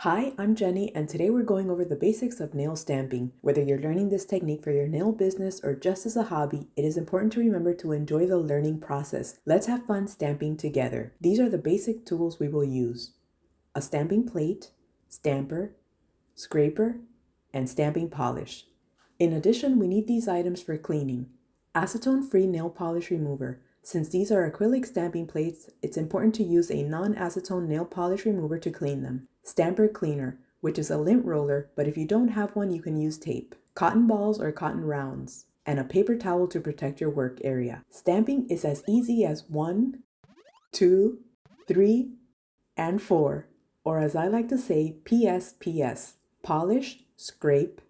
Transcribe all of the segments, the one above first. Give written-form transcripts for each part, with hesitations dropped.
Hi, I'm Jenny, and today we're going over the basics of nail stamping. Whether you're learning this technique for your nail business or just as a hobby, it is important to remember to enjoy the learning process. Let's have fun stamping together. These are the basic tools we will use: a stamping plate, stamper, scraper, and stamping polish. In addition, we need these items for cleaning: acetone-free nail polish remover. Since these are acrylic stamping plates, it's important to use a non-acetone nail polish remover to clean them. Stamper cleaner, which is a lint roller, but if you don't have one, you can use tape. Cotton balls or cotton rounds, and a paper towel to protect your work area. Stamping is as easy as 1, 2, 3, and 4, or as I like to say, PSPS. Polish, scrape,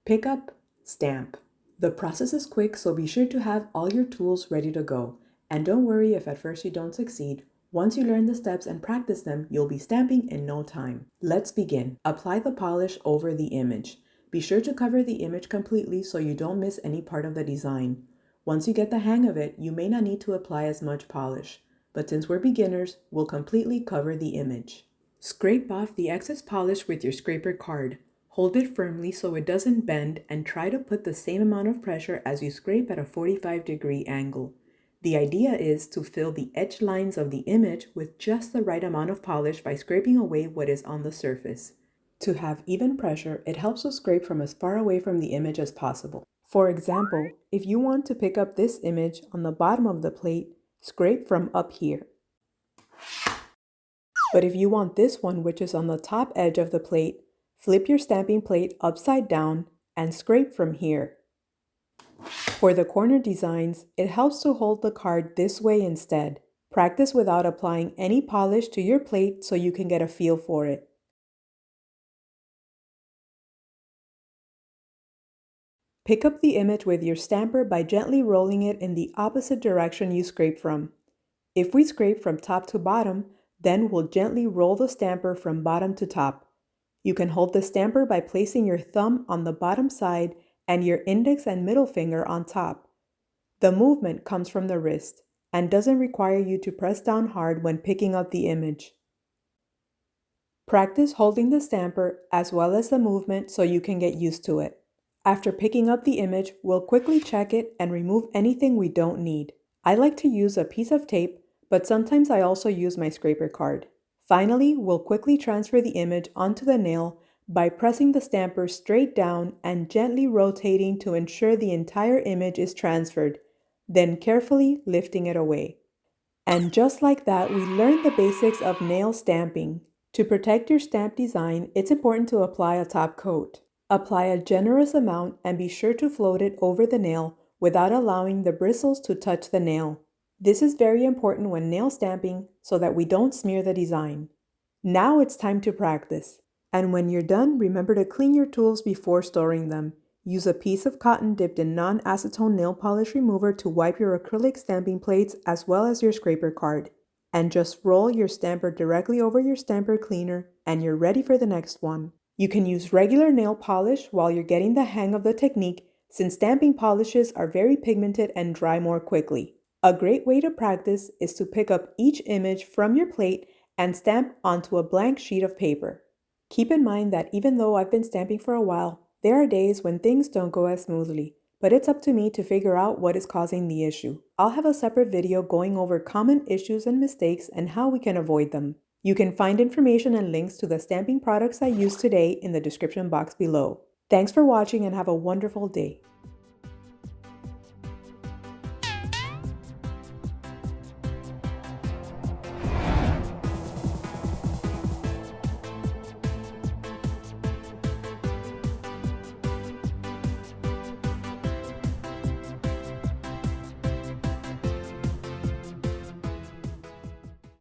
pick up, stamp. The process is quick, so be sure to have all your tools ready to go. And don't worry if at first you don't succeed. Once you learn the steps and practice them, you'll be stamping in no time. Let's begin. Apply the polish over the image. Be sure to cover the image completely so you don't miss any part of the design. Once you get the hang of it, you may not need to apply as much polish. But since we're beginners, we'll completely cover the image. Scrape off the excess polish with your scraper card. Hold it firmly so it doesn't bend and try to put the same amount of pressure as you scrape at a 45-degree angle. The idea is to fill the edge lines of the image with just the right amount of polish by scraping away what is on the surface. To have even pressure, it helps to scrape from as far away from the image as possible. For example, if you want to pick up this image on the bottom of the plate, scrape from up here. But if you want this one, which is on the top edge of the plate, flip your stamping plate upside down and scrape from here. For the corner designs, it helps to hold the card this way instead. Practice without applying any polish to your plate so you can get a feel for it. Pick up the image with your stamper by gently rolling it in the opposite direction you scrape from. If we scrape from top to bottom, then we'll gently roll the stamper from bottom to top. You can hold the stamper by placing your thumb on the bottom side and your index and middle finger on top. The movement comes from the wrist and doesn't require you to press down hard when picking up the image. Practice holding the stamper as well as the movement so you can get used to it. After picking up the image, we'll quickly check it and remove anything we don't need. I like to use a piece of tape, but sometimes I also use my scraper card. Finally, we'll quickly transfer the image onto the nail by pressing the stamper straight down and gently rotating to ensure the entire image is transferred, then carefully lifting it away. And just like that, we learned the basics of nail stamping. To protect your stamp design, it's important to apply a top coat. Apply a generous amount and be sure to float it over the nail without allowing the bristles to touch the nail. This is very important when nail stamping so that we don't smear the design. Now it's time to practice. And when you're done, remember to clean your tools before storing them. Use a piece of cotton dipped in non-acetone nail polish remover to wipe your acrylic stamping plates as well as your scraper card. And just roll your stamper directly over your stamper cleaner and you're ready for the next one. You can use regular nail polish while you're getting the hang of the technique, since stamping polishes are very pigmented and dry more quickly. A great way to practice is to pick up each image from your plate and stamp onto a blank sheet of paper. Keep in mind that even though I've been stamping for a while, there are days when things don't go as smoothly, but it's up to me to figure out what is causing the issue. I'll have a separate video going over common issues and mistakes and how we can avoid them. You can find information and links to the stamping products I used today in the description box below. Thanks for watching and have a wonderful day.